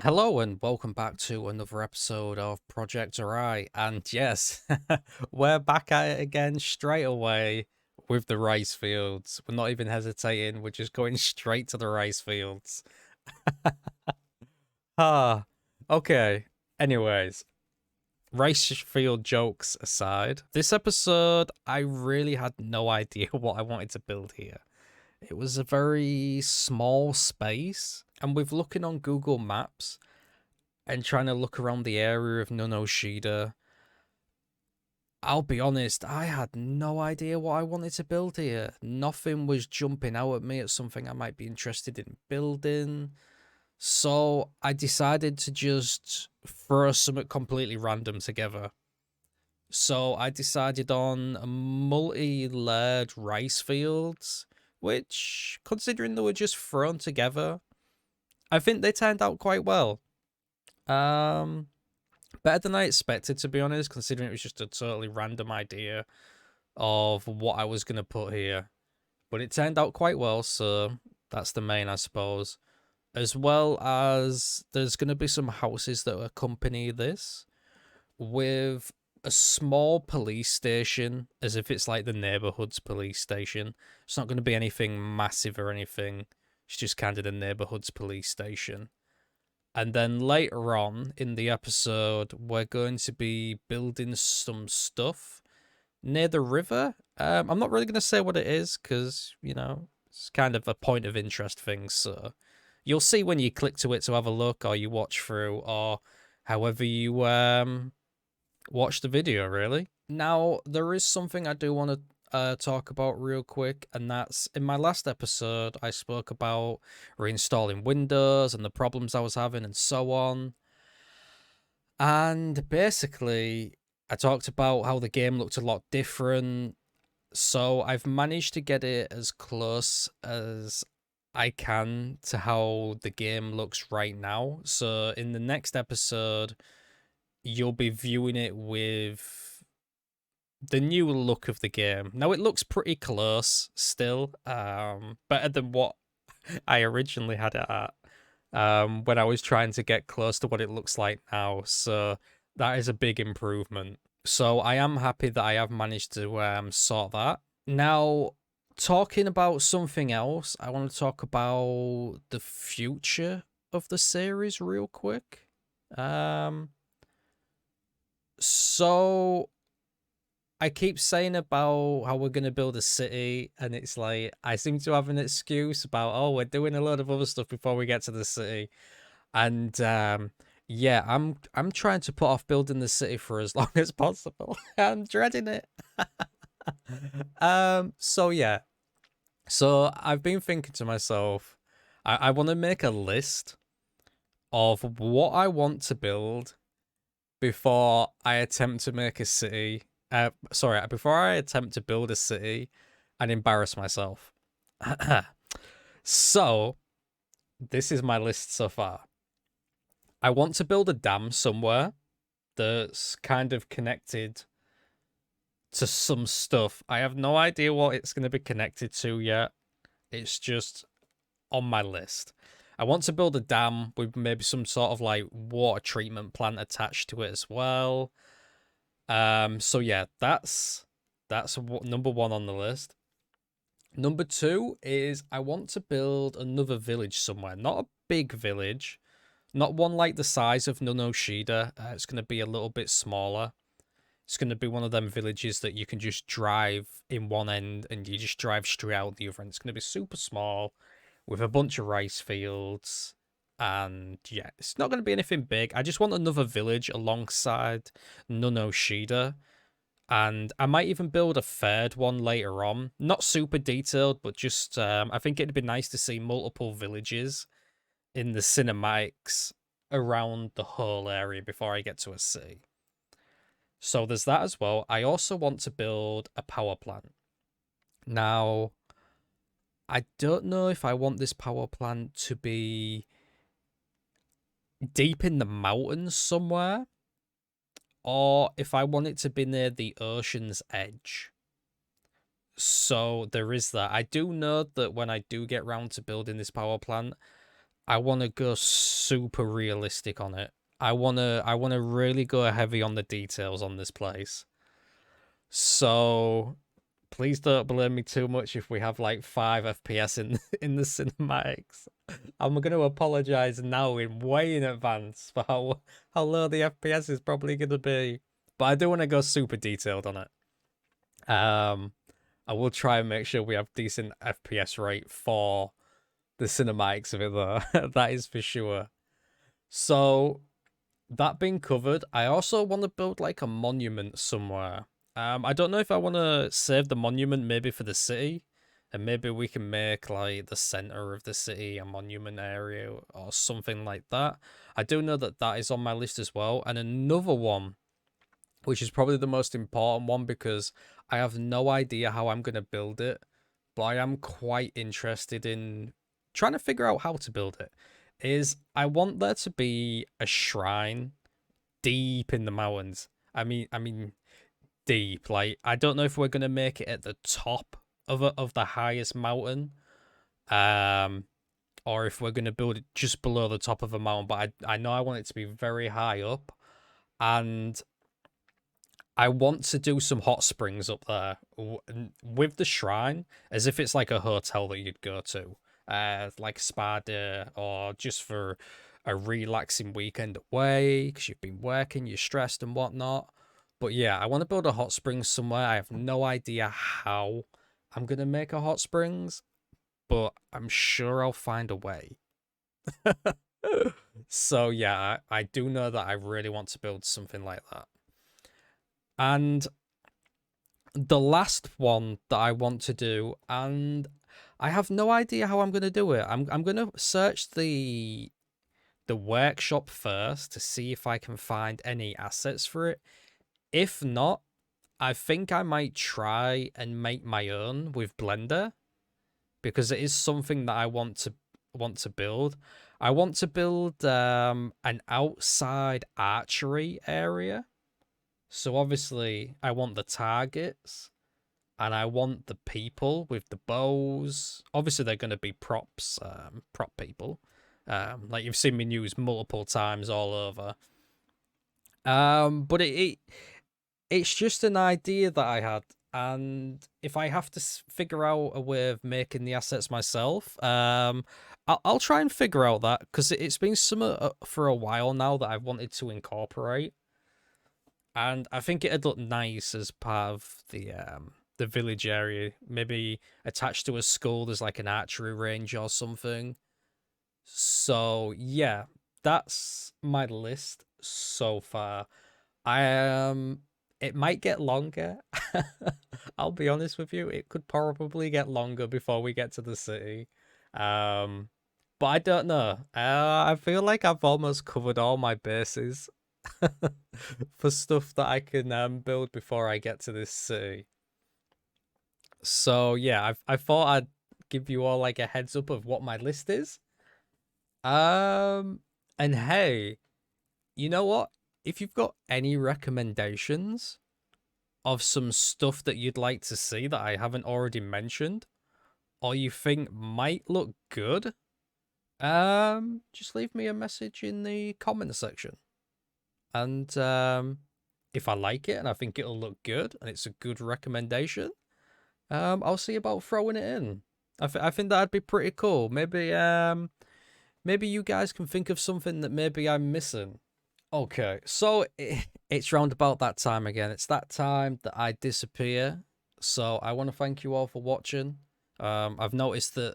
Hello and welcome back to another episode of Project Oarai. And yes, we're back at it again straight away with the rice fields. We're not even hesitating, we're just going straight to the rice fields. Ah, okay. Anyways, rice field jokes aside, this episode, I really had no idea what I wanted to build here. It was a very small space, and with looking on Google Maps, and trying to look around the area of Nunoshida, I'll be honest, I had no idea what I wanted to build here. Nothing was jumping out at me as something I might be interested in building. So I decided to just throw something completely random together. So I decided on a multi-layered rice fields, which, considering they were just thrown together, I think they turned out quite well. Um, Better than I expected, to be honest, considering it was just a totally random idea of what I was going to put here. But it turned out quite well, so that's the main, I suppose. As well as there's going to be some houses that accompany this with a small police station, as if it's like the neighborhood's police station. It's not going to be anything massive or anything. It's just kind of the neighborhood's police station. And then later on in the episode, we're going to be building some stuff near the river. I'm not really going to say what it is because, it's kind of a point of interest thing. So you'll see when you click to it to have a look or you watch through or however you watch the video, really. Now, there is something I do want to talk about real quick, and that's in my last episode, I spoke about reinstalling Windows and the problems I was having and so on. And basically, I talked about how the game looked a lot different. So I've managed to get it as close as I can to how the game looks right now. So in the next episode, you'll be viewing it with the new look of the game. Now it looks pretty close still, better than what I originally had it at when I was trying to get close to what it looks like now. So that is a big improvement. So I am happy that I have managed to sort that. Now, talking about something else, I want to talk about the future of the series real quick. So I keep saying about how we're going to build a city, and it's like I seem to have an excuse about, oh, we're doing a lot of other stuff before we get to the city. And yeah, I'm trying to put off building the city for as long as possible. I'm dreading it. So yeah. So I've been thinking to myself, I want to make a list of what I want to build before I attempt to make a city. Sorry, before I attempt to build a city and embarrass myself. So, this is my list so far. I want to build a dam somewhere that's kind of connected to some stuff. I have no idea what it's going to be connected to yet. It's just on my list. I want to build a dam with maybe some sort of like water treatment plant attached to it as well. So yeah, that's number one on the list. Number two is I want to build another village somewhere. Not a big village, not one like the size of Nunoshida. It's going to be a little bit smaller. It's going to be one of them villages that you can just drive in one end and you just drive straight out the other end. It's going to be super small with a bunch of rice fields. And yeah, it's not going to be anything big. I just want another village alongside Nunoshida. And I might even build a third one later on. Not super detailed, but just I think it'd be nice to see multiple villages in the cinematics around the whole area before I get to a city. So there's that as well. I also want to build a power plant. Now, I don't know if I want this power plant to be deep in the mountains somewhere, or if I want it to be near the ocean's edge. So there is that. I do know that when I do get round to building this power plant, I want to go super realistic on it. I wanna really go heavy on the details on this place. So please don't blame me too much if we have like 5 FPS in the cinematics. I'm gonna apologize now way in advance for how low the FPS is probably gonna be. But I do want to go super detailed on it. I will try and make sure we have decent FPS rate for the cinematics of it though. That is for sure. So that being covered, I also want to build like a monument somewhere. I don't know if I want to save the monument maybe for the city, and maybe we can make like the center of the city a monument area or something like that. I do know that that is on my list as well. And another one, which is probably the most important one because I have no idea how I'm going to build it, but I am quite interested in trying to figure out how to build it, is I want there to be a shrine deep in the mountains. I mean deep. Like I don't know if we're going to make it at the top of the highest mountain, um or if we're going to build it just below the top of a mountain, but I know I want it to be very high up, and I want to do some hot springs up there with the shrine, as if it's like a hotel that you'd go to, like a spa day or just for a relaxing weekend away because you've been working, you're stressed and whatnot. But yeah, I want to build a hot springs somewhere. I have no idea how I'm gonna make a hot springs, but I'm sure I'll find a way. So yeah, I do know that I really want to build something like that. And the last one that I want to do, and I have no idea how I'm going to do it. I'm going to search the workshop first to see if I can find any assets for it. If not, I think I might try and make my own with Blender, because it is something that I want to build. I want to build an outside archery area. So obviously I want the targets and I want the people with the bows. Obviously they're going to be props, prop people. Like you've seen me use multiple times all over. But it's just an idea that I had, and if I have to figure out a way of making the assets myself, I'll try and figure out that, because it's been some for a while now that I've wanted to incorporate. And I think it'd look nice as part of the village area. Maybe attached to a school, there's like an archery range or something. So yeah, that's my list so far. It might get longer. I'll be honest with you, it could probably get longer before we get to the city. But I don't know. I feel like I've almost covered all my bases for stuff that I can build before I get to this city. So yeah, I thought I'd give you all like a heads up of what my list is. And hey, you know what? If you've got any recommendations of some stuff that you'd like to see that I haven't already mentioned, or you think might look good, just leave me a message in the comment section. And if I like it and I think it'll look good and it's a good recommendation, I'll see about throwing it in. I think that'd be pretty cool. Maybe you guys can think of something that maybe I'm missing. Okay, so it's round about that time again. It's that time that I disappear. So I want to thank you all for watching. I've noticed that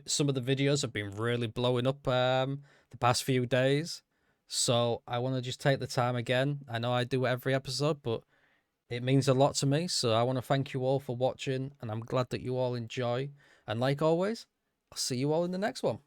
some of the videos have been really blowing up the past few days. So I want to just take the time again. I know I do every episode, but it means a lot to me. So I want to thank you all for watching, and I'm glad that you all enjoy. And like always, I'll see you all in the next one.